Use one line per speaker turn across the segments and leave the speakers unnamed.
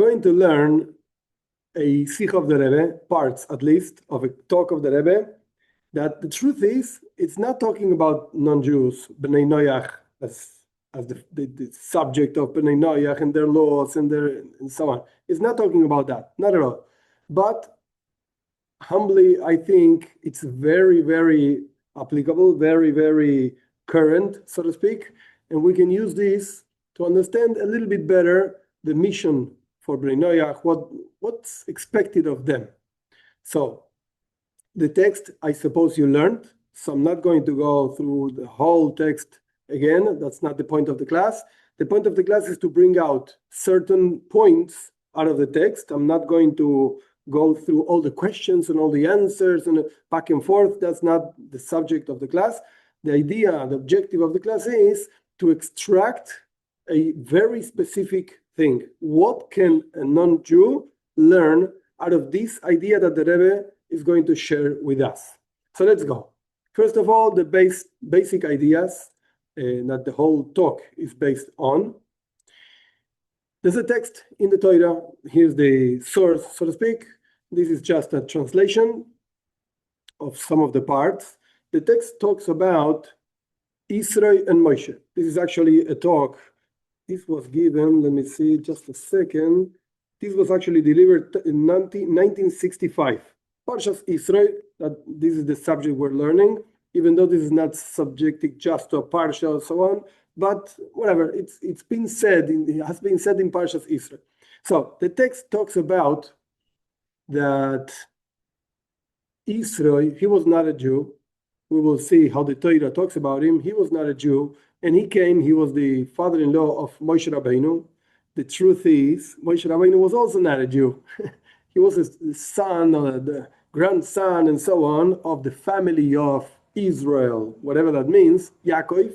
going to learn a sikh of the Rebbe, parts at least, of a talk of the Rebbe, that the truth is, it's not talking about non-Jews, B'nei Noach, as the subject of B'nei Noach and their laws and so on. It's not talking about that, not at all. But humbly, I think it's very, very applicable, very, very current, so to speak, and we can use this to understand a little bit better the mission for B'nei Noach, what's expected of them. So the text, I suppose you learned, so I'm not going to go through the whole text again. That's not the point of the class. The point of the class is to bring out certain points out of the text. I'm not going to go through all the questions and all the answers and back and forth. That's not the subject of the class. The idea, the objective of the class is to extract a very specific thing. What can a non-Jew learn out of this idea that the Rebbe is going to share with us? So let's go. First of all, the basic ideas that the whole talk is based on. There's a text in the Torah. Here's the source, so to speak. This is just a translation of some of the parts. The text talks about Yitro and Moshe. This is actually a talk. This was given, let me see, just a second. This was actually delivered in 1965. Parshas Yitro, that this is the subject we're learning, even though this is not subjected just to a parsha or so on, but whatever, it has been said in Parshas Yitro. So the text talks about that Yitro, he was not a Jew. We will see how the Torah talks about him. He was not a Jew, and he was the father-in-law of Moshe Rabbeinu. The truth is, Moshe Rabbeinu was also not a Jew. He was the son, or the grandson, and so on, of the family of Israel, whatever that means, Yaakov.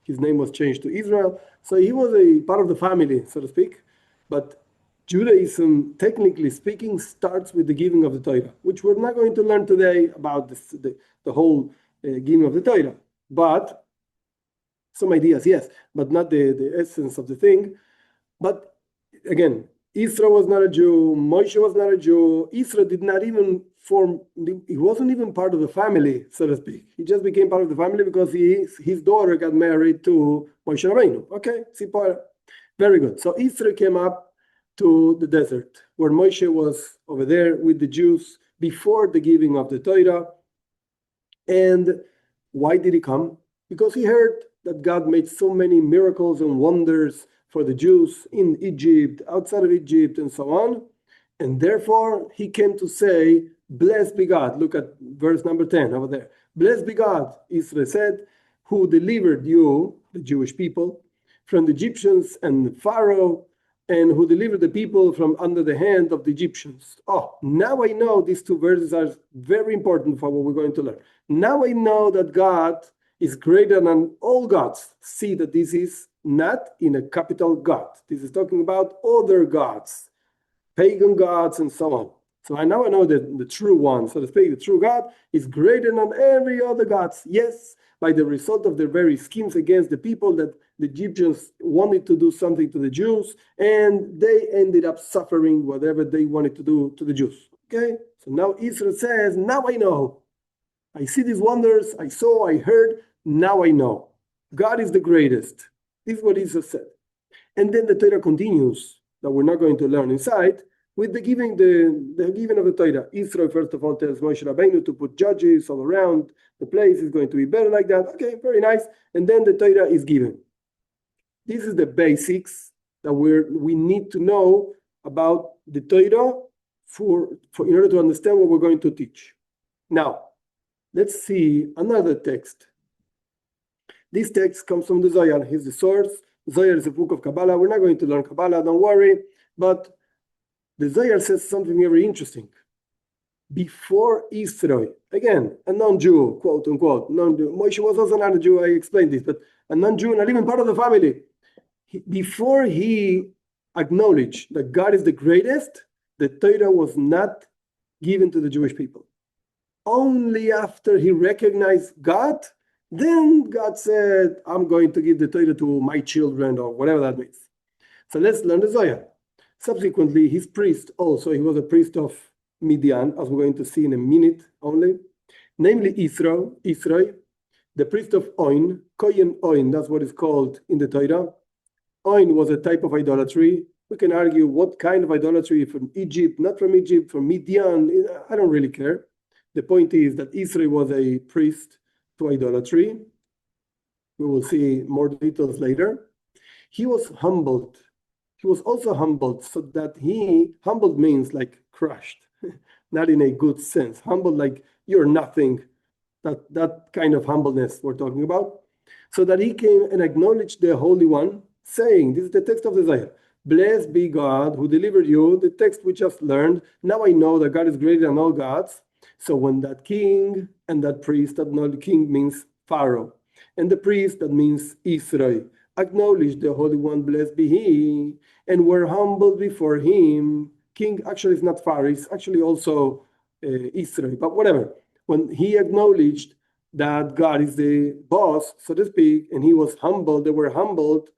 His name was changed to Israel. So he was a part of the family, so to speak. But Judaism, technically speaking, starts with the giving of the Torah, which we're not going to learn today about the whole giving of the Torah. But some ideas, yes, but not the essence of the thing. But again, Yitro was not a Jew, Moshe was not a Jew. Yitro did not even he wasn't even part of the family, so to speak. He just became part of the family because his daughter got married to Moshe Rabbeinu. Okay, Sipara. Very good. So Yitro came up to the desert where Moshe was over there with the Jews before the giving of the Torah. And why did he come? Because he heard that God made so many miracles and wonders for the Jews in Egypt, outside of Egypt, and so on. And therefore, he came to say, blessed be God. Look at verse number 10 over there. Blessed be God, Israel said, who delivered you, the Jewish people, from the Egyptians and Pharaoh, and who delivered the people from under the hand of the Egyptians. Oh, now I know these two verses are very important for what we're going to learn. Now I know that God is greater than all gods. See that this is not in a capital God. This is talking about other gods, pagan gods, and so on. So I know that the true one, so to speak, the true God is greater than every other gods. Yes, by the result of their very schemes against the people, that the Egyptians wanted to do something to the Jews, and they ended up suffering whatever they wanted to do to the Jews. Okay, so now Israel says, now I know. I see these wonders, I saw, I heard, now I know. God is the greatest. This is what Israel said. And then the Torah continues, that we're not going to learn inside, with the giving of the Torah. Yitro, first of all, tells Moshe Rabbeinu to put judges all around the place. It's going to be better like that. Okay, very nice. And then the Torah is given. This is the basics that we need to know about the Torah in order to understand what we're going to teach. Now, let's see another text. This text comes from the Zohar. Here's the source. Zohar is a book of Kabbalah. We're not going to learn Kabbalah, don't worry. But the Zohar says something very interesting. Before Yitro, again, a non-Jew, quote unquote, non-Jew. Moshe was also not a Jew, I explained this, but a non-Jew, not even part of the family. Before he acknowledged that God is the greatest, the Torah was not given to the Jewish people. Only after he recognized God, then God said, I'm going to give the Torah to my children, or whatever that means. So let's learn the Zohar. Subsequently, his priest also, he was a priest of Midian, as we're going to see in a minute only, namely Yitro, the priest of Oin, Kohen Oin, that's what it's called in the Torah. Oin was a type of idolatry. We can argue what kind of idolatry from Egypt, not from Egypt, from Midian, I don't really care. The point is that Israel was a priest to idolatry. We will see more details later. He was humbled. He was also humbled, so that humbled means like crushed, not in a good sense. Humbled like you're nothing. That kind of humbleness we're talking about. So that he came and acknowledged the Holy One, saying, this is the text of the Zayar, blessed be God who delivered you, the text we just learned. Now I know that God is greater than all gods. So when that king and that priest, that not the king means Pharaoh, and the priest, that means Israel, acknowledged the Holy One, blessed be he, and were humbled before him. King actually is not Pharaoh, it's actually also Israel, but whatever. When he acknowledged that God is the boss, so to speak, and he was humbled, they were humbled,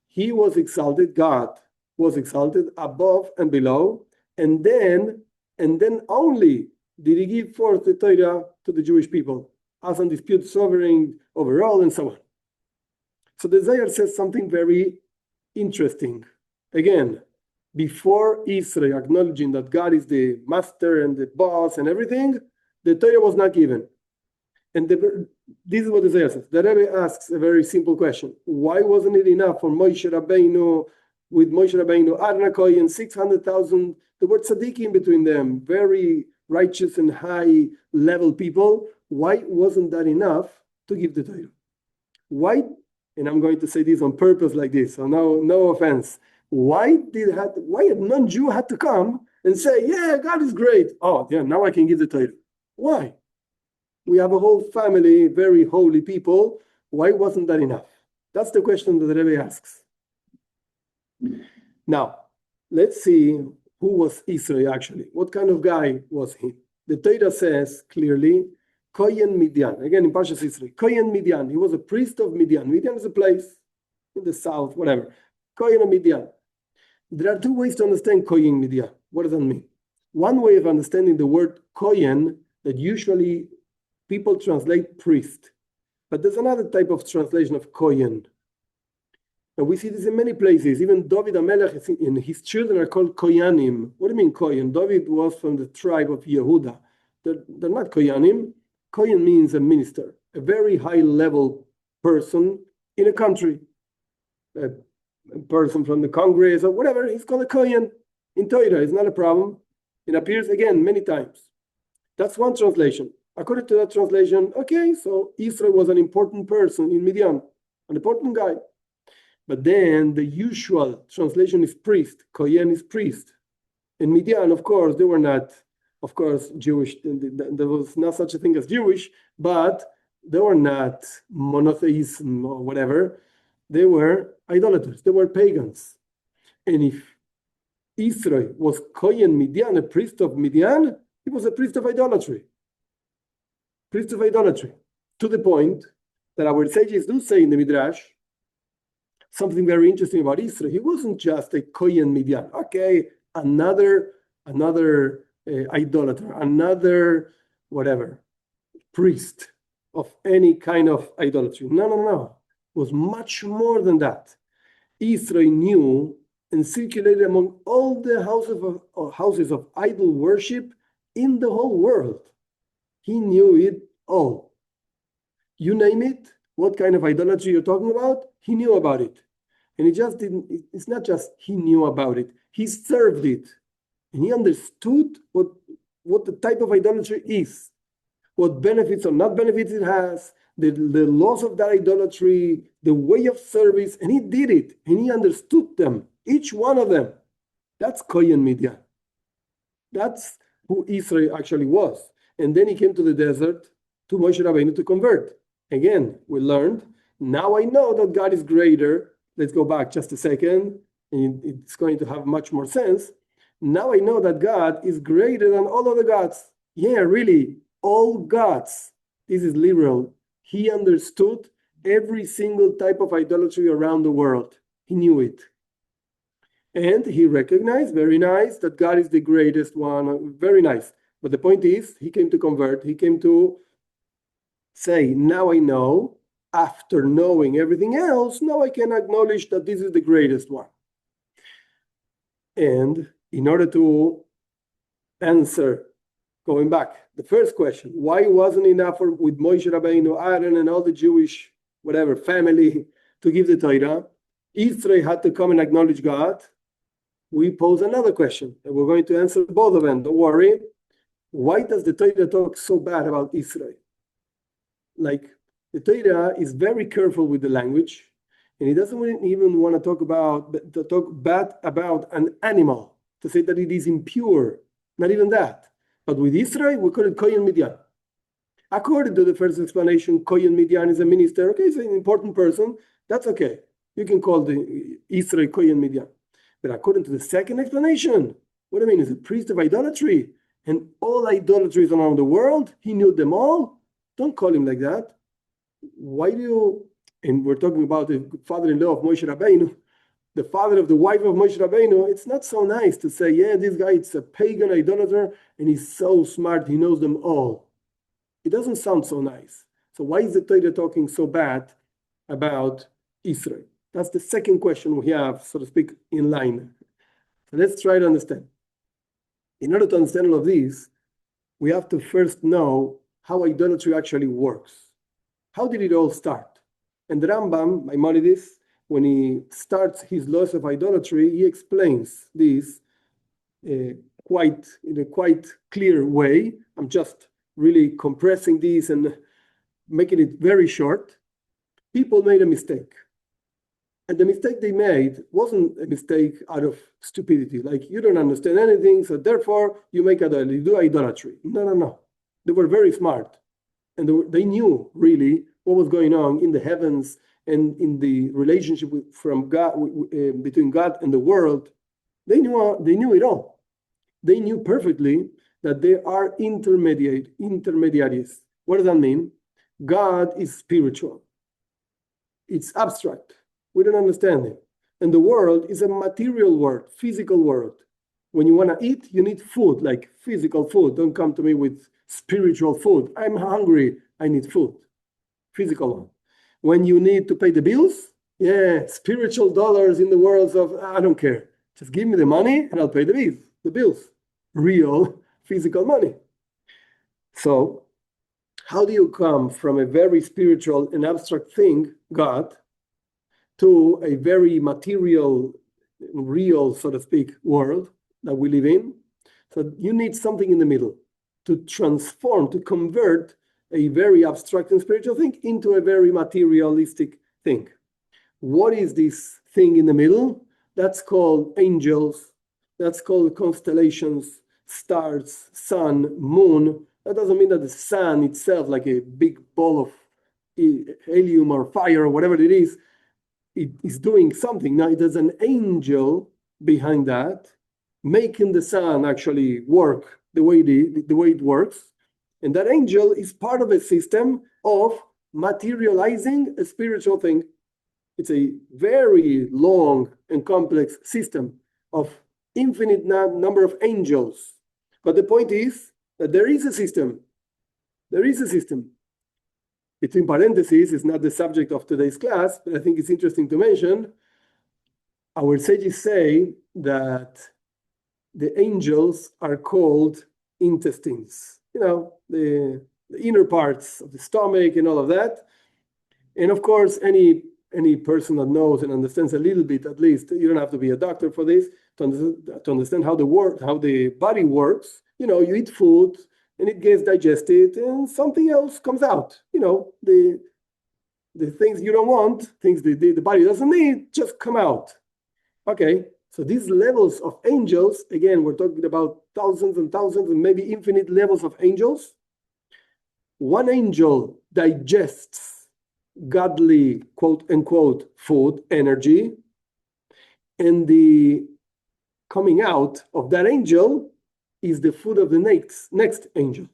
he was exalted, God was exalted above and below, and then only did he give forth the Torah to the Jewish people as undisputed sovereign over all, and so on. So the Zayar says something very interesting. Again, before Israel acknowledging that God is the master and the boss and everything, the Torah was not given. And this is what the Zayar says. The Rebbe asks a very simple question. Why wasn't it enough for Moshe Rabbeinu, with Moshe Rabbeinu, Aaron HaKohen, 600,000, the word tzaddikim between them, very righteous and high level people? Why wasn't that enough to give the Torah? Why, and I'm going to say this on purpose like this, so no offense. Why a non-Jew had to come and say, yeah, God is great. Oh, yeah, now I can give the Torah. Why? We have a whole family, very holy people. Why wasn't that enough? That's the question that the Rebbe asks. Now, let's see who was Israel actually. What kind of guy was he? The Torah says clearly, Kohen Midian. Again, in Parshas Israel, Kohen Midian. He was a priest of Midian. Midian is a place in the south, whatever. Kohen of Midian. There are two ways to understand Kohen Midian. What does that mean? One way of understanding the word Kohen, that usually people translate priest, but there's another type of translation of Kohen, and we see this in many places. Even David HaMelech and his children are called Koyanim. What do you mean Kohen? David was from the tribe of Yehuda. They're not Koyanim. Kohen means a minister, a very high level person in a country, a person from the Congress or whatever. He's called a Kohen. In Torah, it's not a problem. It appears again many times. That's one translation. According to that translation, okay, so Israel was an important person in Midian, an important guy. But then the usual translation is priest. Kohen is priest. In Midian, of course, they were not, of course, Jewish. There was not such a thing as Jewish, but they were not monotheism or whatever. They were idolaters. They were pagans. And if Israel was Kohen Midian, a priest of Midian, he was a priest of idolatry. Priest of idolatry. To the point that our sages do say in the Midrash something very interesting about Israel. He wasn't just a Kohen Midian. Okay, another idolater, another whatever, priest of any kind of idolatry. No. It was much more than that. Israel knew and circulated among all the houses of idol worship in the whole world. He knew it all. You name it, what kind of idolatry you're talking about, he knew about it. And he just didn't, it's not just he knew about it, he served it. And he understood what the type of idolatry is, what benefits or not benefits it has, the laws of that idolatry, the way of service, and he did it, and he understood them, each one of them. That's Kohen Midian. That's who Israel actually was. And then he came to the desert to Moshe Rabbeinu to convert. Again, we learned, now I know that God is greater. Let's go back just a second, and it's going to have much more sense. Now I know that God is greater than all other gods. Yeah, really, all gods. This is literal. He understood every single type of idolatry around the world. He knew it. And he recognized, very nice, that God is the greatest one. Very nice. But the point is, he came to convert. He came to say, now I know. After knowing everything else, now I can acknowledge that this is the greatest one. And in order to answer, going back, the first question, why wasn't enough with Moshe Rabbeinu, Aaron, and all the Jewish, whatever, family to give the Torah? Yitro had to come and acknowledge God. We pose another question, and we're going to answer both of them. Don't worry. Why does the Torah talk so bad about Israel? Like, the Torah is very careful with the language, and it doesn't even want to talk bad about an animal, to say that it is impure. Not even that. But with Israel, we call it Kohen Midian. According to the first explanation, Kohen Midian is a minister. Okay, it's an important person. That's okay. You can call the Israel Kohen Midian. But according to the second explanation, what do you mean? He's a priest of idolatry. And all idolatries around the world, he knew them all. Don't call him like that. Why do you, and we're talking about the father-in-law of Moshe Rabbeinu, the father of the wife of Moshe Rabbeinu, it's not so nice to say, yeah, this guy is a pagan idolater and he's so smart, he knows them all. It doesn't sound so nice. So why is the Torah talking so bad about Israel? That's the second question we have, so to speak, in line. So let's try to understand. In order to understand all of these, we have to first know how idolatry actually works. How did it all start? And the Rambam, Maimonides, when he starts his laws of idolatry, he explains this in a quite clear way. I'm just really compressing this and making it very short. People made a mistake. And the mistake they made wasn't a mistake out of stupidity, like you don't understand anything, so therefore you do idolatry. No. They were very smart. And they knew really what was going on in the heavens and in the relationship between God and the world. They knew it all. They knew perfectly that they are intermediaries. What does that mean? God is spiritual. It's abstract. We don't understand it. And the world is a material world, physical world. When you want to eat, you need food, like physical food. Don't come to me with spiritual food. I'm hungry. I need food. Physical one. When you need to pay the bills, yeah, spiritual dollars in the world of, I don't care. Just give me the money and I'll pay the bills. Real physical money. So how do you come from a very spiritual and abstract thing, God, to a very material, real, so to speak, world that we live in? So you need something in the middle to transform, to convert a very abstract and spiritual thing into a very materialistic thing. What is this thing in the middle? That's called angels. That's called constellations, stars, sun, moon. That doesn't mean that the sun itself, like a big ball of helium or fire or whatever it is doing something. Now, there's an angel behind that, making the sun actually work the way it works. And that angel is part of a system of materializing a spiritual thing. It's a very long and complex system of infinite number of angels. But the point is that there is a system. There is a system. Between parentheses, it's not the subject of today's class, but I think it's interesting to mention. Our sages say that the angels are called intestines. The inner parts of the stomach and all of that. And of course, any person that knows and understands a little bit, at least, you don't have to be a doctor for this, to understand how the body works. You eat food and it gets digested and something else comes out. The things you don't want, things the body doesn't need, just come out. Okay, so these levels of angels, again, we're talking about thousands and thousands and maybe infinite levels of angels. One angel digests godly, quote unquote, food, energy, and the coming out of that angel is the food of the next angel.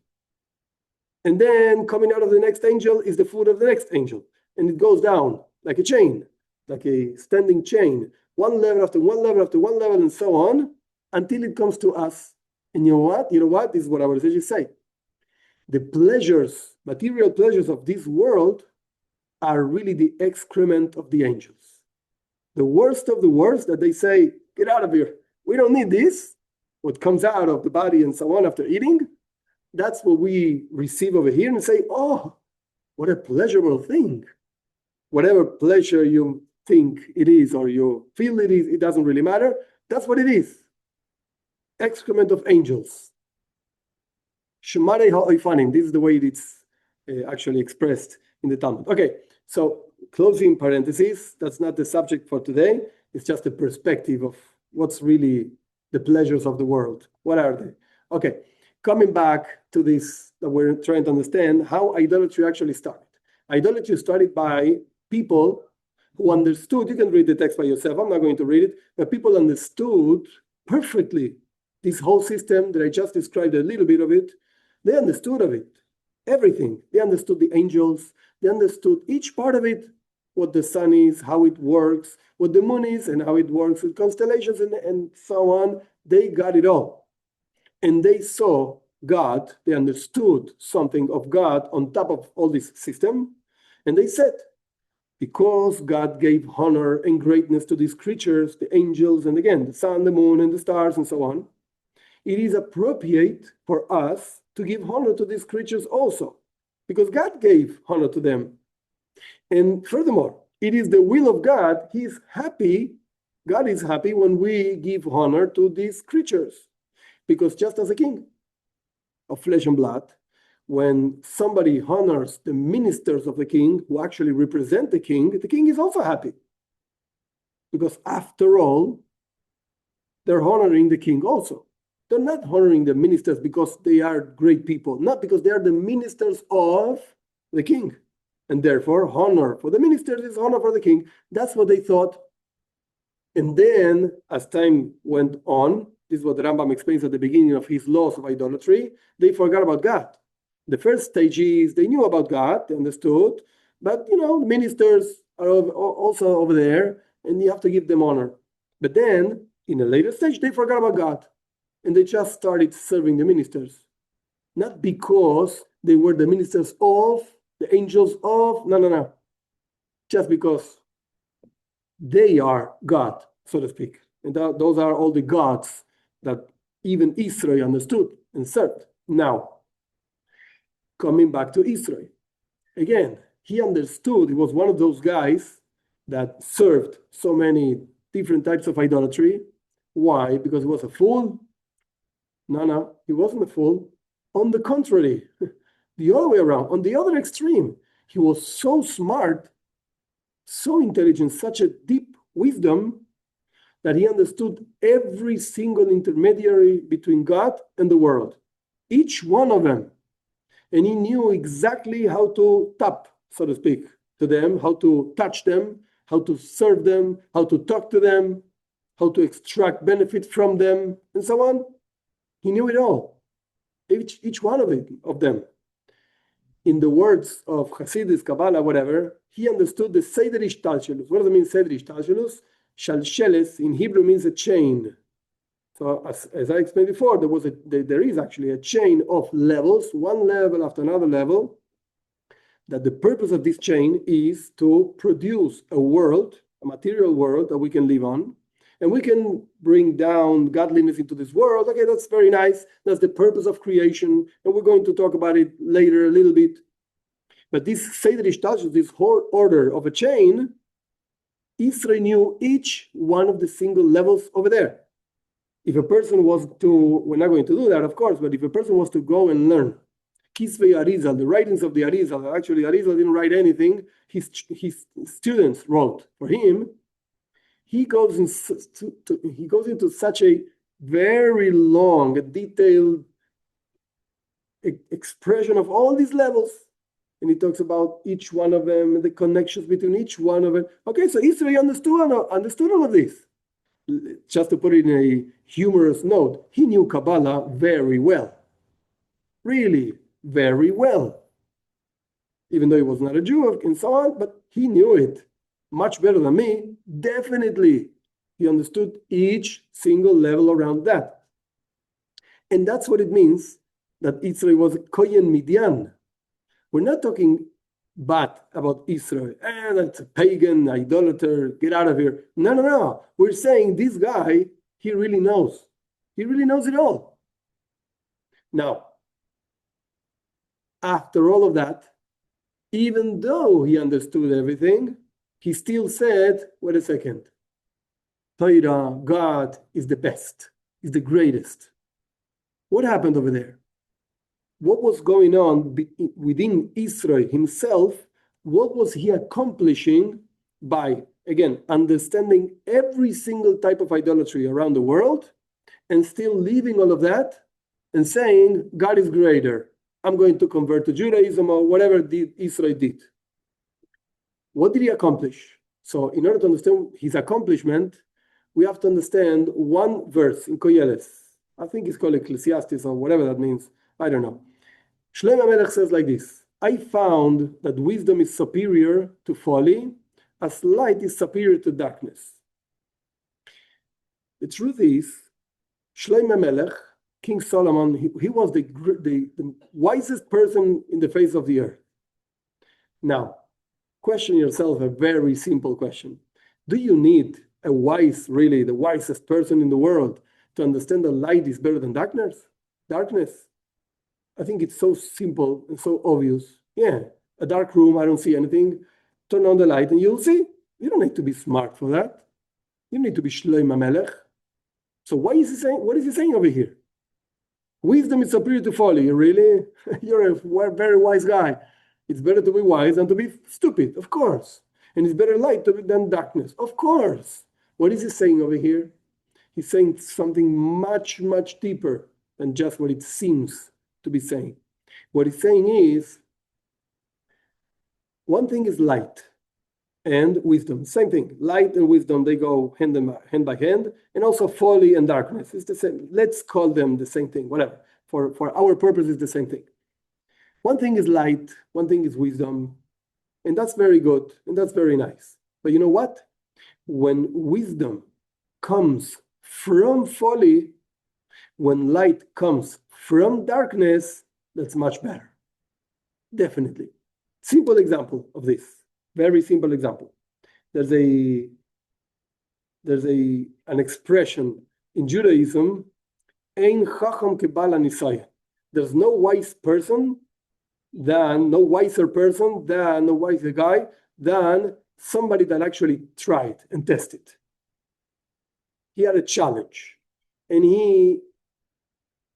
And then coming out of the next angel is the food of the next angel. And it goes down like a chain, like a standing chain. one level after one level after one level, and so on, until it comes to us. And you know what? You know what? This is what our sages say. The pleasures, material pleasures of this world are really the excrement of the angels. The worst of the worst that they say, get out of here. We don't need this. What comes out of the body and so on after eating, that's what we receive over here and say, oh, what a pleasurable thing. Whatever pleasure you think it is or you feel it is, it doesn't really matter. That's what it is. Excrement of angels. Shemarei ha'oifanim. This is the way it's actually expressed in the Talmud. Okay, so closing parentheses. That's not the subject for today. It's just a perspective of what's really the pleasures of the world. What are they? Okay, coming back to this that we're trying to understand how idolatry actually started. Idolatry started by people who understood. You can read the text by yourself. I'm not going to read it, but people understood perfectly this whole system that I just described, a little bit of it. They understood of it, everything. They understood the angels. They understood each part of it, what the sun is, how it works, what the moon is, and how it works with constellations and so on. They got it all. And they saw God. They understood something of God on top of all this system. And they said, because God gave honor and greatness to these creatures, the angels, and again, the sun, the moon, and the stars, and so on, it is appropriate for us to give honor to these creatures also, because God gave honor to them. And furthermore, it is the will of God. He is happy, God is happy when we give honor to these creatures. Because just as a king of flesh and blood, when somebody honors the ministers of the king who actually represent the king is also happy. Because after all, they're honoring the king also. They're not honoring the ministers because they are great people, not because they are the ministers of the king. And therefore, honor for the ministers is honor for the king. That's what they thought. And then, as time went on, this is what the Rambam explains at the beginning of his laws of idolatry, they forgot about God. The first stage is they knew about God, they understood, but the ministers are also over there, and you have to give them honor. But then, in a later stage, they forgot about God. And they just started serving the ministers. Not because they were the ministers of, the angels of, no. Just because they are God, so to speak. And those are all the gods that even Israel understood and served. Now, coming back to Israel. Again, he understood, he was one of those guys that served so many different types of idolatry. Why? Because he was a fool? No, he wasn't a fool. On the contrary, the other way around, on the other extreme, he was so smart, so intelligent, such a deep wisdom that he understood every single intermediary between God and the world, each one of them. And he knew exactly how to tap, so to speak, to them, how to touch them, how to serve them, how to talk to them, how to extract benefit from them, and so on. He knew it all, each one of them. In the words of Hasidus, Kabbalah, whatever, he understood the Seder Ishtalshelus. What does it mean, Seder Ishtalshelus? Shalsheles in Hebrew means a chain. So as I explained before, there is actually a chain of levels, one level after another level, that the purpose of this chain is to produce a world, a material world that we can live on, and we can bring down godliness into this world. Okay, that's very nice. That's the purpose of creation, and we're going to talk about it later a little bit. But this Seder Ishtalshelus, this whole order of a chain, Israel knew each one of the single levels over there. If a person was to, we're not going to do that, of course, but if a person was to go and learn Kisvei Arizal, the writings of the Arizal, actually Arizal didn't write anything, his students wrote for him, he goes into such a very long, detailed expression of all these levels. And he talks about each one of them, the connections between each one of them. Okay, so Israel understood all of this. Just to put it in a humorous note, he knew Kabbalah very well. Really, very well. Even though he was not a Jew and so on, but he knew it much better than me, definitely. He understood each single level around that. And that's what it means that Yitro was a Kohen Midian. We're not talking bad about Israel. That's a pagan, idolater, get out of here. No. We're saying this guy, he really knows. He really knows it all. Now, after all of that, even though he understood everything, he still said, wait a second, Torah, God is the best, is the greatest. What happened over there? What was going on within Israel himself? What was he accomplishing by, again, understanding every single type of idolatry around the world and still leaving all of that and saying, God is greater. I'm going to convert to Judaism or whatever Israel did. What did he accomplish? So in order to understand his accomplishment, we have to understand one verse in Koheles. I think it's called Ecclesiastes or whatever that means. I don't know. Shlomo Melech says like this: I found that wisdom is superior to folly, as light is superior to darkness. The truth is, Shlomo Melech, King Solomon, he was the wisest person in the face of the earth. Now, question yourself a very simple question. Do you need a wise, really the wisest person in the world to understand that light is better than darkness? I think it's so simple and so obvious. Yeah, a dark room, I don't see anything. Turn on the light and you'll see. You don't need to be smart for that. You need to be Shlomo Melech. So what is he saying over here? Wisdom is superior to folly. Really? You're a very wise guy. It's better to be wise than to be stupid, of course. And it's better light than darkness, of course. What is he saying over here? He's saying something much, much deeper than just what it seems to be saying. What he's saying is, one thing is light and wisdom. Same thing. Light and wisdom, they go hand by hand. And also folly and darkness. It's the same. Let's call them the same thing, whatever. For our purpose, it's the same thing. One thing is light, one thing is wisdom. And that's very good, and that's very nice. But you know what? When wisdom comes from folly, when light comes from darkness, that's much better. Definitely. Simple example of this. Very simple example. There's an expression in Judaism, Ein chacham kebal hanisayah. There's no wiser person than somebody that actually tried and tested. He had a challenge and he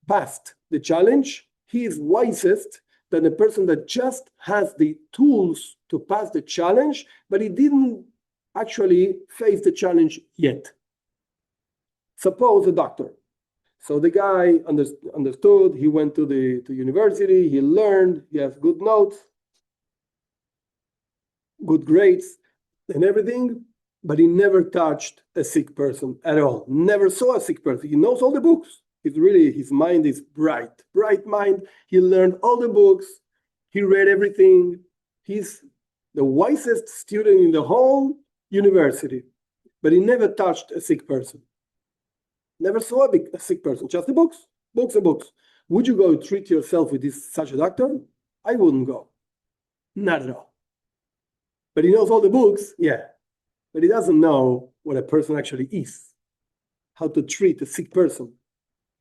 passed the challenge. He is wisest than a person that just has the tools to pass the challenge, but he didn't actually face the challenge yet. Suppose a doctor. So the guy understood, he went to the university, he learned, he has good notes, good grades and everything, but he never touched a sick person at all. Never saw a sick person. He knows all the books. His mind is bright mind. He learned all the books. He read everything. He's the wisest student in the whole university, but he never touched a sick person. Never saw a sick person, just the books and books. Would you go treat yourself with such a doctor? I wouldn't go. Not at all. But he knows all the books, yeah. But he doesn't know what a person actually is, how to treat a sick person.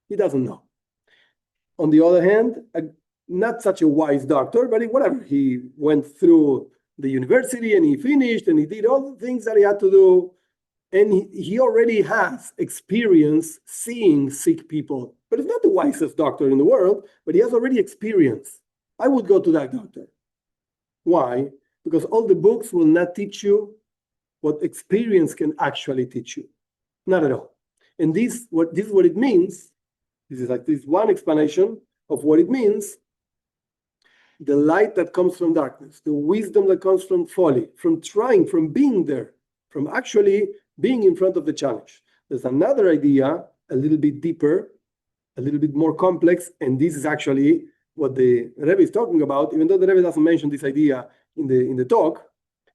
He doesn't know. On the other hand, not such a wise doctor, but whatever. He went through the university and he finished and he did all the things that he had to do. And he already has experience seeing sick people. But he's not the wisest doctor in the world, but he has already experience. I would go to that doctor. Why? Because all the books will not teach you what experience can actually teach you. Not at all. And this is what it means. This is like this one explanation of what it means. The light that comes from darkness, the wisdom that comes from folly, from trying, from being there, from actually being in front of the challenge. There's another idea, a little bit deeper, a little bit more complex, and this is actually what the Rebbe is talking about, even though the Rebbe doesn't mention this idea in the talk,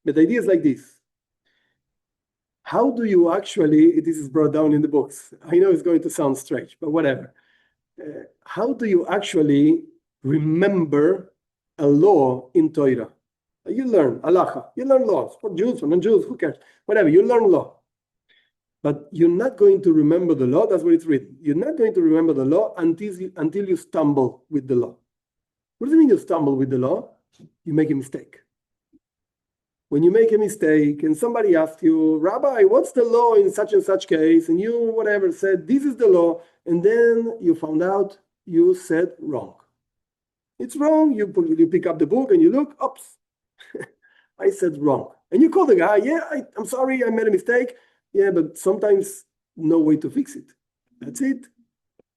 but the idea is like this. how do you actually, this is brought down in the books. I know it's going to sound strange, but whatever. How do you actually remember a law in Torah? You learn halacha, you learn laws for Jews, for non-Jews, who cares? Whatever, you learn law. But you're not going to remember the law, that's what it's written. You're not going to remember the law until you stumble with the law. What does it mean you stumble with the law? You make a mistake. When you make a mistake and somebody asks you, Rabbi, what's the law in such and such case? And you, whatever, said, this is the law. And then you found out you said wrong. It's wrong. You pick up the book and you look, oops, I said wrong. And you call the guy, yeah, I'm sorry, I made a mistake. Yeah, but sometimes no way to fix it. That's it.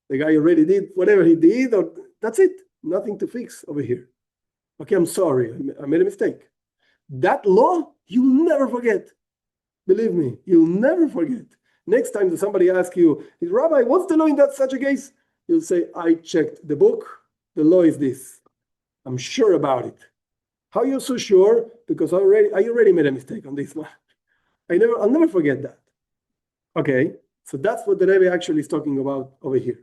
The guy already did whatever he did, or that's it. Nothing to fix over here. Okay, I'm sorry, I made a mistake. That law, you'll never forget. Believe me, you'll never forget. Next time that somebody asks you, Rabbi, what's the law in that such a case? You'll say, I checked the book. The law is this. I'm sure about it. How are you so sure? Because I already made a mistake on this one. I'll never forget that. Okay, so that's what the Rebbe actually is talking about over here.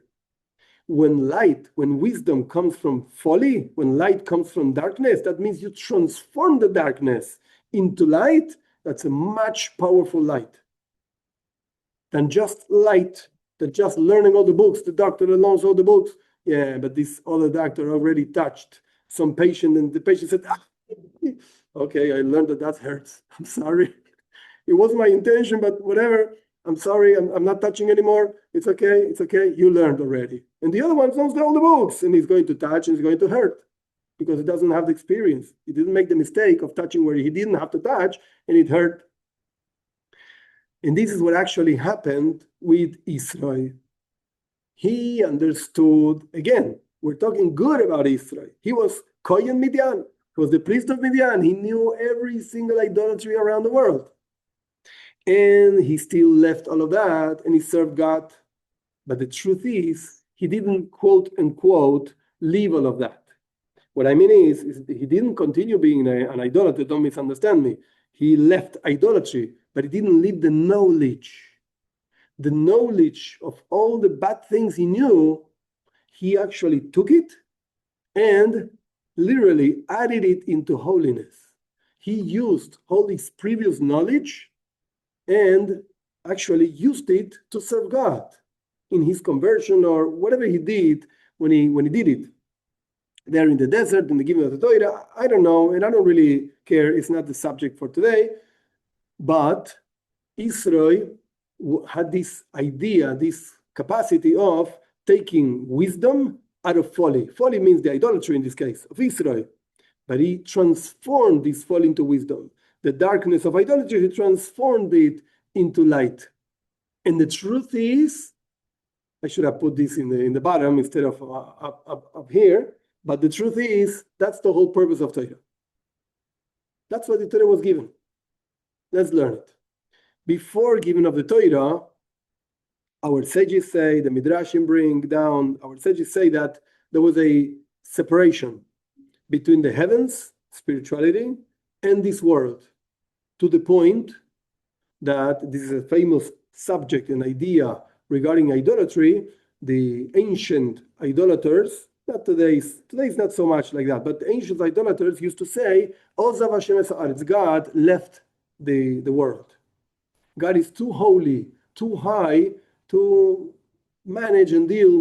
When wisdom comes from folly, when light comes from darkness, that means you transform the darkness into light. That's a much powerful light than just light, than just learning all the books. The doctor learns all the books. Yeah, but this other doctor already touched some patient, and the patient said, okay, I learned that hurts. I'm sorry. It wasn't my intention, but whatever. I'm sorry, I'm not touching anymore. It's okay, you learned already. And the other one knows all the books, and he's going to touch and it's going to hurt because he doesn't have the experience. He didn't make the mistake of touching where he didn't have to touch, and it hurt. And this is what actually happened with Israel. He understood, again, we're talking good about Israel. He was Kohen Midian. He was the priest of Midian. He knew every single idolatry around the world. And he still left all of that and he served God. But the truth is, he didn't quote unquote leave all of that. What I mean is he didn't continue being an idolater, don't misunderstand me. He left idolatry, but he didn't leave the knowledge. The knowledge of all the bad things he knew, he actually took it and literally added it into holiness. He used all his previous knowledge and actually used it to serve God in his conversion or whatever he did when he did it. There in the desert, in the giving of the Torah, I don't know, and I don't really care. It's not the subject for today. But Israel had this idea, this capacity of taking wisdom out of folly. Folly means the idolatry in this case of Israel. But he transformed this folly into wisdom. The darkness of idolatry, he transformed it into light. And the truth is, I should have put this in the bottom instead of up here, but the truth is, that's the whole purpose of Torah. That's what the Torah was given. Let's learn it. Before giving of the Torah, our sages say, the Midrashim bring down, our sages say that there was a separation between the heavens, spirituality, and this world, to the point that this is a famous subject and idea regarding idolatry. The ancient idolaters, not today's not so much like that, but the ancient idolaters used to say, Ozav Hashem es haaretz, God left the world. God is too holy, too high to manage and deal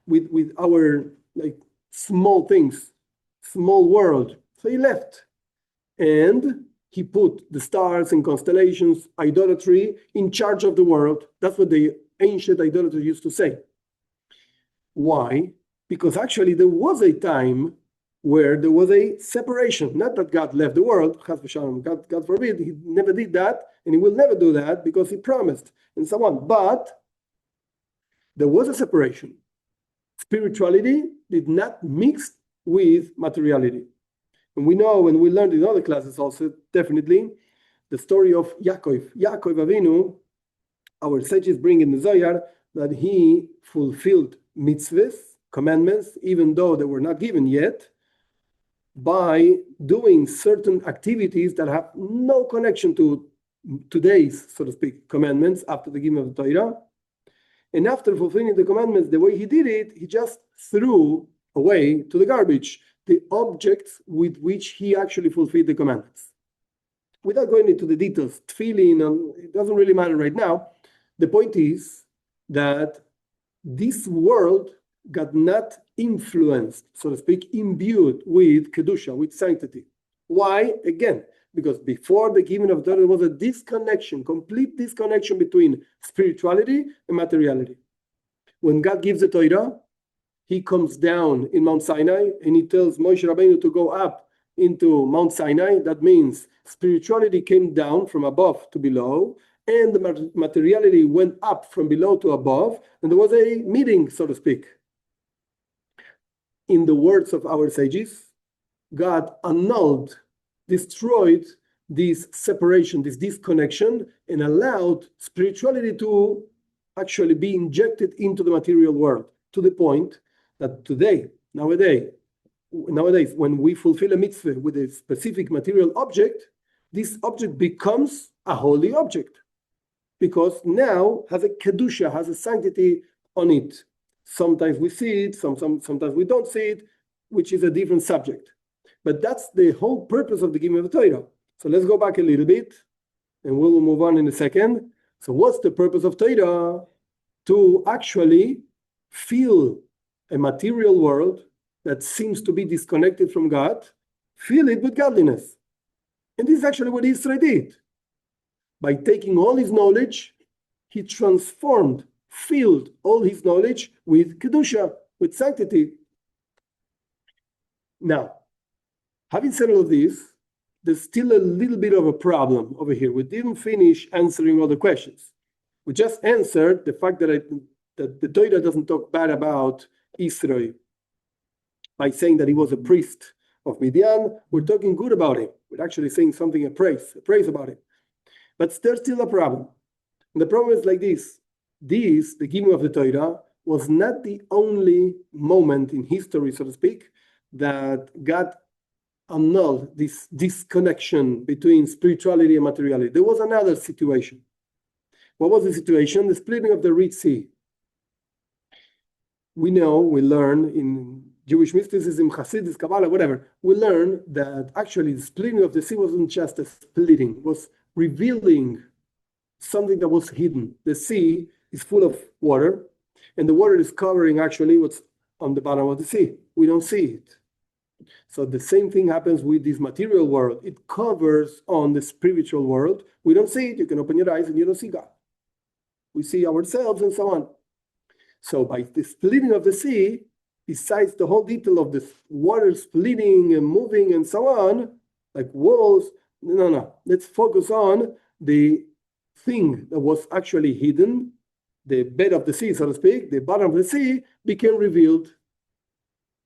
with our like small things, small world. So he left. And he put the stars and constellations, idolatry, in charge of the world. That's what the ancient idolaters used to say. Why? Because actually there was a time where there was a separation. Not that God left the world, God forbid, he never did that, and he will never do that because he promised, and so on. But there was a separation. Spirituality did not mix with materiality. And we know, and we learned in other classes also, definitely, the story of Yaakov. Yaakov Avinu, our sages bring in the Zohar, that he fulfilled mitzvahs, commandments, even though they were not given yet, by doing certain activities that have no connection to today's, so to speak, commandments after the giving of the Torah. And after fulfilling the commandments, the way he did it, he just threw away to the garbage the objects with which he actually fulfilled the commandments. Without going into the details, tefillin, it doesn't really matter right now. The point is that this world got not influenced, so to speak, imbued with kedusha, with sanctity. Why? Again, because before the giving of Torah, there was a disconnection, complete disconnection between spirituality and materiality. When God gives the Torah, he comes down in Mount Sinai and he tells Moshe Rabbeinu to go up into Mount Sinai. That means spirituality came down from above to below, and the materiality went up from below to above, and there was a meeting, so to speak. In the words of our sages, God annulled, destroyed this separation, this disconnection, and allowed spirituality to actually be injected into the material world, to the point that nowadays, when we fulfill a mitzvah with a specific material object, this object becomes a holy object, because now has a kedusha, has a sanctity on it. Sometimes we see it, sometimes we don't see it, which is a different subject. But that's the whole purpose of the giving of the Torah. So let's go back a little bit, and we'll move on in a second. So what's the purpose of Torah? To actually fill a material world that seems to be disconnected from God, fill it with godliness. And this is actually what Yitro did. By taking all his knowledge, he transformed, filled all his knowledge with kedusha, with sanctity. Now, having said all of this, there's still a little bit of a problem over here. We didn't finish answering all the questions. We just answered the fact that the Torah doesn't talk bad about Yitro by saying that he was a priest of Midian. We're talking good about him. We're actually saying something, a praise about him. But there's still a problem. And the problem is like this. The giving of the Torah, was not the only moment in history, so to speak, that God annulled this disconnection between spirituality and materiality. There was another situation. What was the situation? The splitting of the Red Sea. We learn in Jewish mysticism, Hasidus, Kabbalah, whatever, we learn that actually the splitting of the sea wasn't just a splitting, it was revealing something that was hidden. The sea is full of water, and the water is covering actually what's on the bottom of the sea. We don't see it. So the same thing happens with this material world. It covers on the spiritual world. We don't see it. You can open your eyes and you don't see God. We see ourselves and so on. So by the splitting of the sea, besides the whole detail of the water splitting and moving and so on, like walls, no. Let's focus on the thing that was actually hidden, the bed of the sea, so to speak, the bottom of the sea became revealed.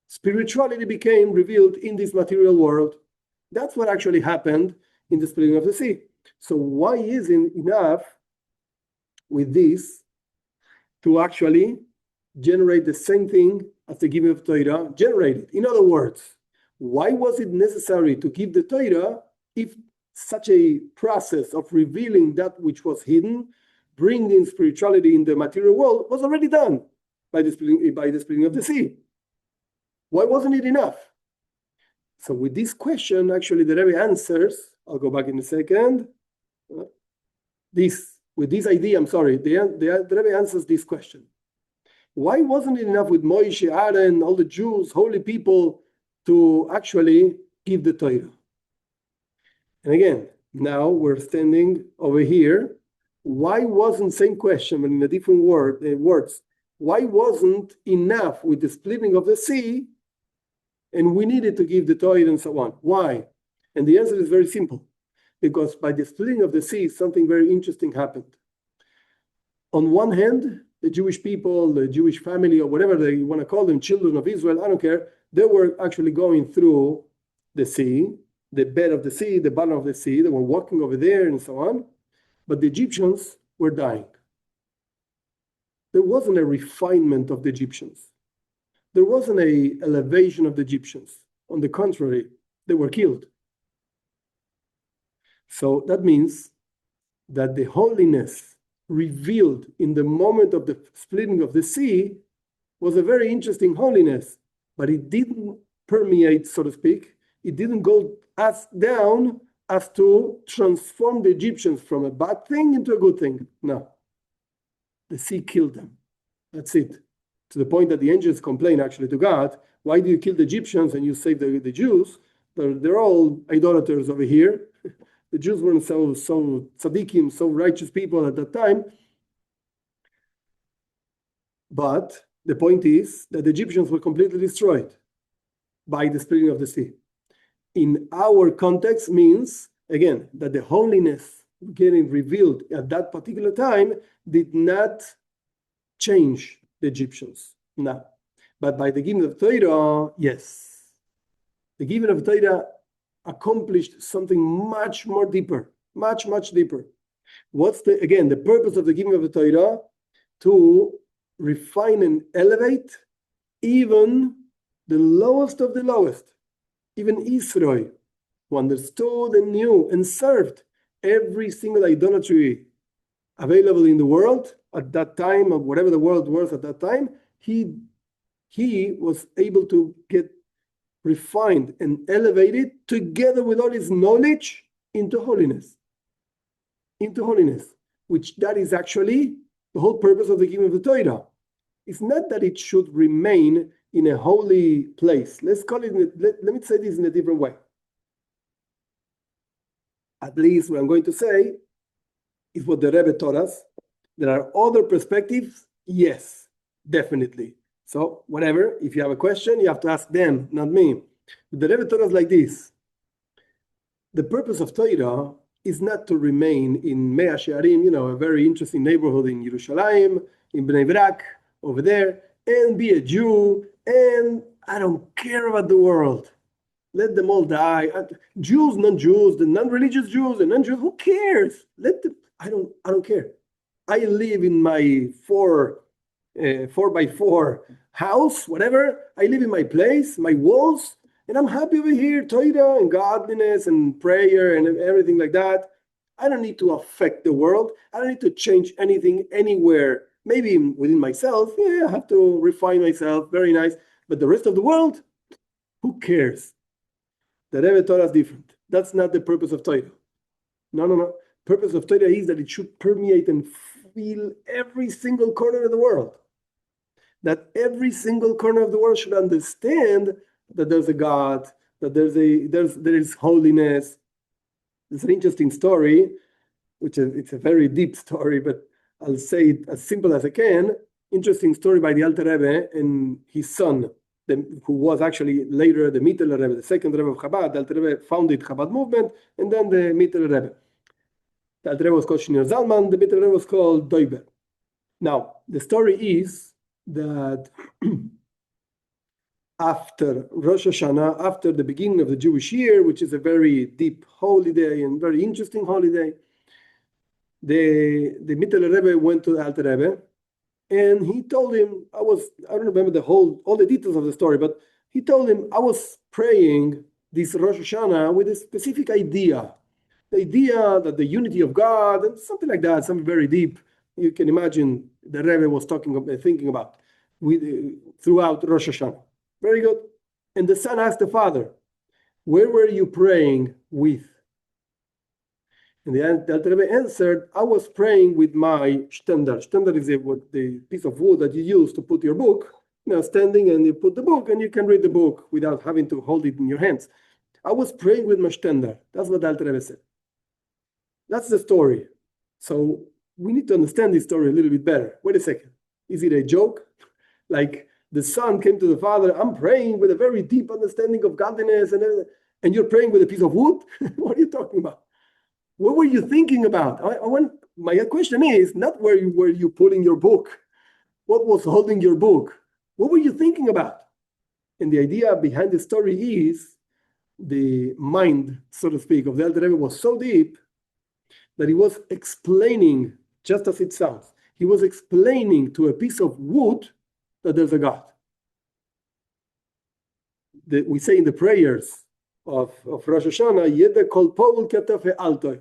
Spirituality became revealed in this material world. That's what actually happened in the splitting of the sea. So why isn't enough with this to actually generate the same thing as the giving of Torah generated? In other words, why was it necessary to give the Torah if such a process of revealing that which was hidden, bringing spirituality in the material world, was already done by the splitting of the sea? Why wasn't it enough? So with this question, actually the Rebbe answers, I'll go back in a second. With this idea, the Rebbe answers this question. Why wasn't it enough with Moshe, Aaron, all the Jews, holy people, to actually give the Torah? And again, now we're standing over here. Why wasn't, same question, but in a different words, why wasn't enough with the splitting of the sea, and we needed to give the Torah and so on? Why? And the answer is very simple. Because by the splitting of the sea, something very interesting happened. On one hand, the Jewish people, the Jewish family, or whatever they want to call them, children of Israel, I don't care, they were actually going through the sea, the bed of the sea, the bottom of the sea. They were walking over there and so on. But the Egyptians were dying. There wasn't a refinement of the Egyptians. There wasn't an elevation of the Egyptians. On the contrary, they were killed. So that means that the holiness revealed in the moment of the splitting of the sea was a very interesting holiness, but it didn't permeate, so to speak. It didn't go as down as to transform the Egyptians from a bad thing into a good thing. No. The sea killed them. That's it. To the point that the angels complain actually to God, why do you kill the Egyptians and you save the Jews? They're all idolaters over here. The Jews weren't so tzaddikim, so righteous people at that time. But the point is that the Egyptians were completely destroyed by the splitting of the sea. In our context means, again, that the holiness getting revealed at that particular time did not change the Egyptians. No. But by the giving of Torah, yes. The giving of Torah accomplished something much more deeper, much deeper. What's the purpose of the giving of the Torah? To refine and elevate even the lowest of the lowest, even Israel, who understood and knew and served every single idolatry available in the world at that time, of whatever the world was at that time. He was able to get refined and elevated together with all his knowledge into holiness, which that is actually the whole purpose of the giving of the Torah. It's not that it should remain in a holy place. Let's call it, let me say this in a different way. At least what I'm going to say is what the Rebbe taught us. There are other perspectives, yes, definitely. So whatever, if you have a question, you have to ask them, not me. The Rebbe taught us like this. The purpose of Torah is not to remain in Mea Shearim, a very interesting neighborhood in Yerushalayim, in Bnei Brak, over there, and be a Jew, and I don't care about the world. Let them all die. Jews, non-Jews, the non-religious Jews, the non-Jews, who cares? I don't care. I live in my 4x4 house, whatever. I live in my place, my walls, and I'm happy over here, Torah and godliness and prayer and everything like that. I don't need to affect the world. I don't need to change anything anywhere. Maybe within myself, I have to refine myself, very nice. But the rest of the world, who cares? The Rebbe taught us different. That's not the purpose of Torah. No. Purpose of Torah is that it should permeate and fill every single corner of the world. That every single corner of the world should understand that there's a God, that there is holiness. It's an interesting story, it's a very deep story, but I'll say it as simple as I can. Interesting story by the Alter Rebbe and his son, who was actually later the Mittler Rebbe, the second Rebbe of Chabad. The Alter Rebbe founded Chabad movement, and then the Mittler Rebbe. The Alter Rebbe was called Shneur Zalman, the Mittler Rebbe was called Doiber. Now, the story is that after Rosh Hashanah, after the beginning of the Jewish year, which is a very deep holiday and very interesting holiday, the Mittler Rebbe went to the Alter Rebbe, and he told him, I don't remember all the details of the story, but he told him, I was praying this Rosh Hashanah with a specific idea. The idea that the unity of God, and something like that, something very deep. You can imagine the Rebbe was thinking about throughout Rosh Hashanah. Very good. And the son asked the father, where were you praying with? And the Alter Rebbe answered, I was praying with my shtender. Shtender is the piece of wood that you use to put your book, standing, and you put the book, and you can read the book without having to hold it in your hands. I was praying with my shtender. That's what the Alter Rebbe said. That's the story. So we need to understand this story a little bit better. Wait a second. Is it a joke? Like the son came to the father, I'm praying with a very deep understanding of godliness, and you're praying with a piece of wood? What are you talking about? What were you thinking about? My question is not where were you putting your book? What was holding your book? What were you thinking about? And the idea behind the story is the mind, so to speak, of the Alter Rebbe was so deep that he was explaining, just as it sounds, he was explaining to a piece of wood that there's a God. We say in the prayers of Rosh Hashanah, Yeda kol poul katafe altoy.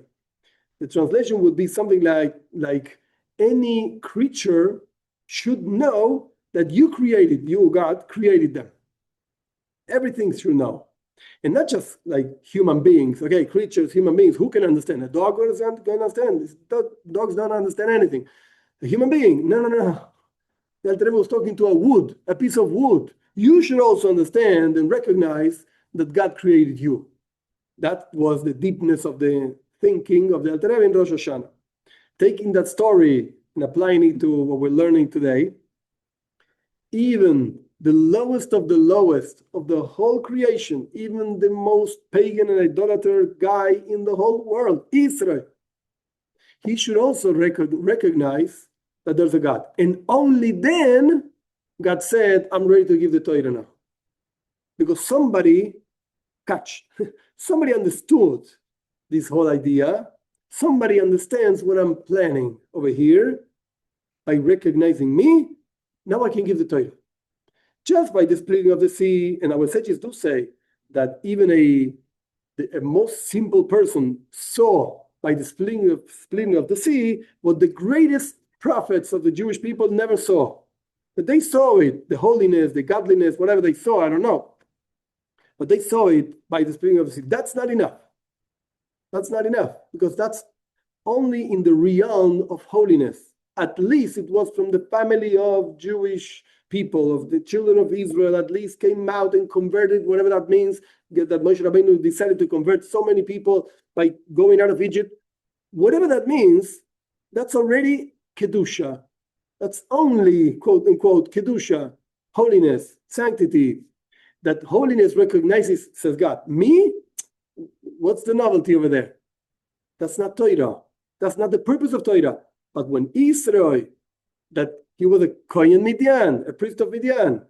The translation would be something like any creature should know that you, God, created them. Everything should know. And not just like human beings, okay, creatures, human beings, who can understand? A dog can understand. Dogs don't understand anything. A human being, no. The Rebbe was talking to a piece of wood. You should also understand and recognize that God created you. That was the deepness of the thinking of the Rebbe in Rosh Hashanah. Taking that story and applying it to what we're learning today, even the lowest of the whole creation, even the most pagan and idolater guy in the whole world, Israel, he should also recognize that there's a God. And only then God said, I'm ready to give the Torah now. Because somebody understood this whole idea. Somebody understands what I'm planning over here by recognizing me. Now I can give the Torah. Just by the splitting of the sea, and our sages do say that even a most simple person saw by the splitting of the sea what the greatest prophets of the Jewish people never saw. But they saw it, the holiness, the godliness, whatever they saw, I don't know. But they saw it by the splitting of the sea. That's not enough. That's not enough, because that's only in the realm of holiness. At least it was from the family of Jewish people, of the children of Israel, at least came out and converted, whatever that means, that Moshe Rabbeinu decided to convert so many people by going out of Egypt. Whatever that means, that's already Kedusha. That's only, quote unquote, Kedusha, holiness, sanctity. That holiness recognizes, says God, me? What's the novelty over there? That's not Torah. That's not the purpose of Torah. But when Israel, that he was a Kohen Midian, a priest of Midian,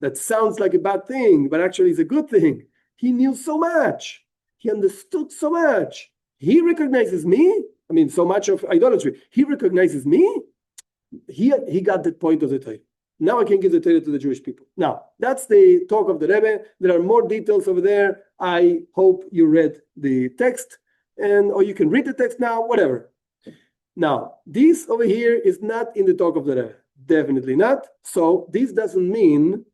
that sounds like a bad thing, but actually is a good thing. He knew so much. He understood so much. He recognizes me. I mean, so much of idolatry. He recognizes me. He got the point of the Torah. Now I can give the Torah to the Jewish people. Now, that's the talk of the Rebbe. There are more details over there. I hope you read the text, or you can read the text now, whatever. Now, this over here is not in the talk of the Rebbe. Definitely not. So this doesn't mean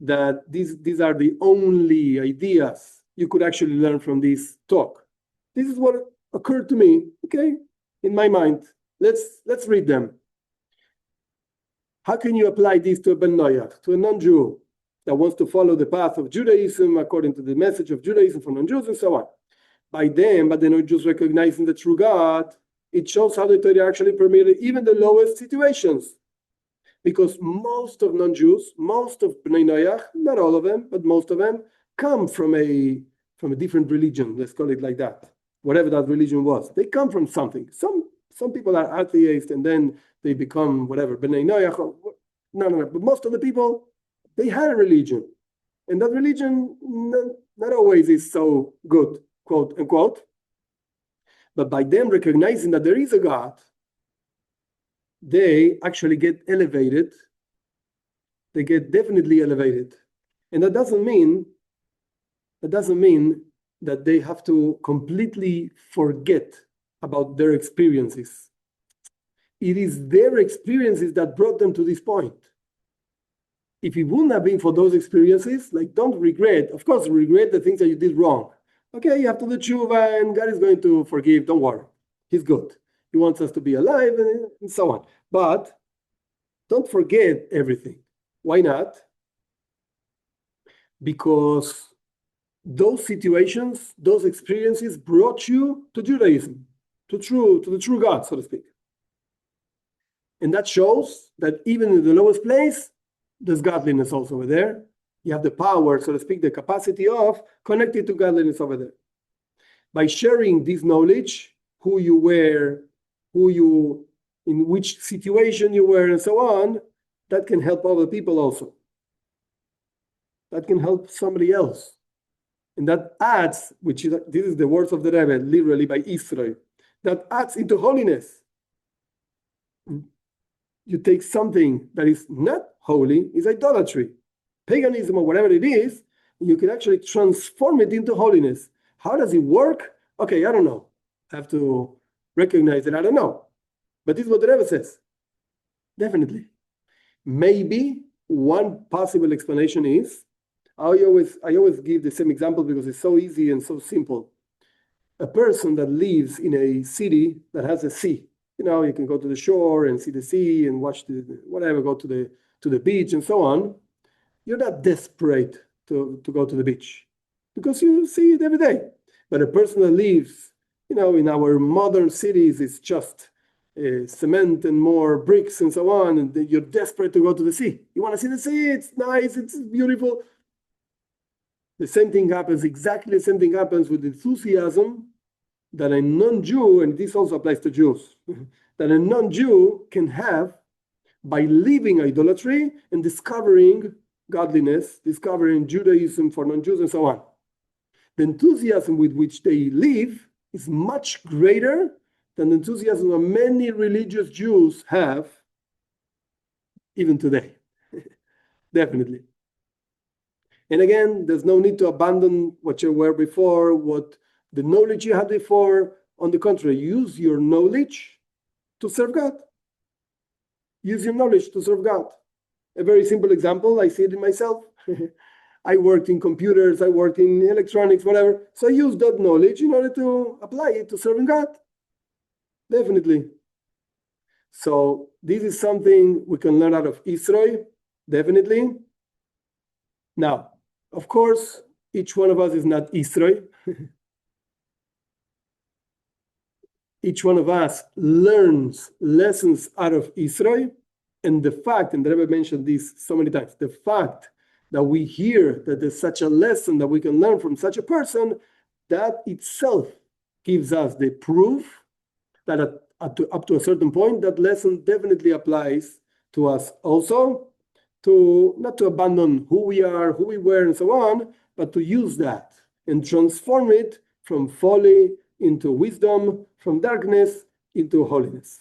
that these are the only ideas you could actually learn from this talk. This is what occurred to me, okay, in my mind. Let's read them. How can you apply this to a Ben Noach, to a non-Jew that wants to follow the path of Judaism according to the message of Judaism for non-Jews and so on? By them, but the non-Jews recognizing the true God, it shows how the Torah actually permitted even the lowest situations. Because most of non-Jews, most of Bnei Noach, not all of them, but most of them, come from a different religion, let's call it like that. Whatever that religion was. They come from something. Some people are atheists and then they become whatever, Bnei Noach. No. But most of the people, they had a religion. And that religion not always is so good, quote unquote. But by them recognizing that there is a God, they actually get elevated. They get definitely elevated. And that doesn't mean that they have to completely forget about their experiences. It is their experiences that brought them to this point. If it wouldn't have been for those experiences, like don't regret, of course, regret the things that you did wrong. Okay, you have to do tshuva and God is going to forgive, don't worry. He's good. He wants us to be alive and so on. But don't forget everything. Why not? Because those situations, those experiences brought you to Judaism, to the true God, so to speak. And that shows that even in the lowest place, there's godliness also over there. You have the power, so to speak, the capacity of connecting to godliness over there. By sharing this knowledge, who you were, in which situation you were, and so on, that can help other people also. That can help somebody else. And that adds, this is the words of the Rebbe, literally by Israel, that adds into holiness. You take something that is not holy, is idolatry, paganism or whatever it is, you can actually transform it into holiness. How does it work? Okay, I don't know. have to recognize that I don't know. But this is what the Rebbe says. Definitely. Maybe one possible explanation is, I always give the same example because it's so easy and so simple. A person that lives in a city that has a sea, you can go to the shore and see the sea and watch whatever, go to the beach and so on. You're not desperate to go to the beach because you see it every day. But a person that lives, in our modern cities, it's just cement and more bricks and so on, and you're desperate to go to the sea. You want to see the sea, it's nice, it's beautiful. Exactly the same thing happens with enthusiasm that a non-Jew, and this also applies to Jews, that a non-Jew can have by leaving idolatry and discovering godliness, discovering Judaism for non-Jews and so on. The enthusiasm with which they live is much greater than the enthusiasm that many religious Jews have even today. Definitely. And again, there's no need to abandon what you were before, what the knowledge you had before. On the contrary, use your knowledge to serve God. Use your knowledge to serve God. A very simple example, I see it in myself. I worked in computers, I worked in electronics, whatever. So I use that knowledge in order to apply it to serving God. Definitely. So this is something we can learn out of Yitro, definitely. Now, of course, each one of us is not Yitro. Each one of us learns lessons out of Yitro. And the fact, and the Rebbe mentioned this so many times, the fact that we hear that there's such a lesson that we can learn from such a person, that itself gives us the proof that up to a certain point, that lesson definitely applies to us also, to not to abandon who we are, who we were, and so on, but to use that and transform it from folly into wisdom, from darkness into holiness.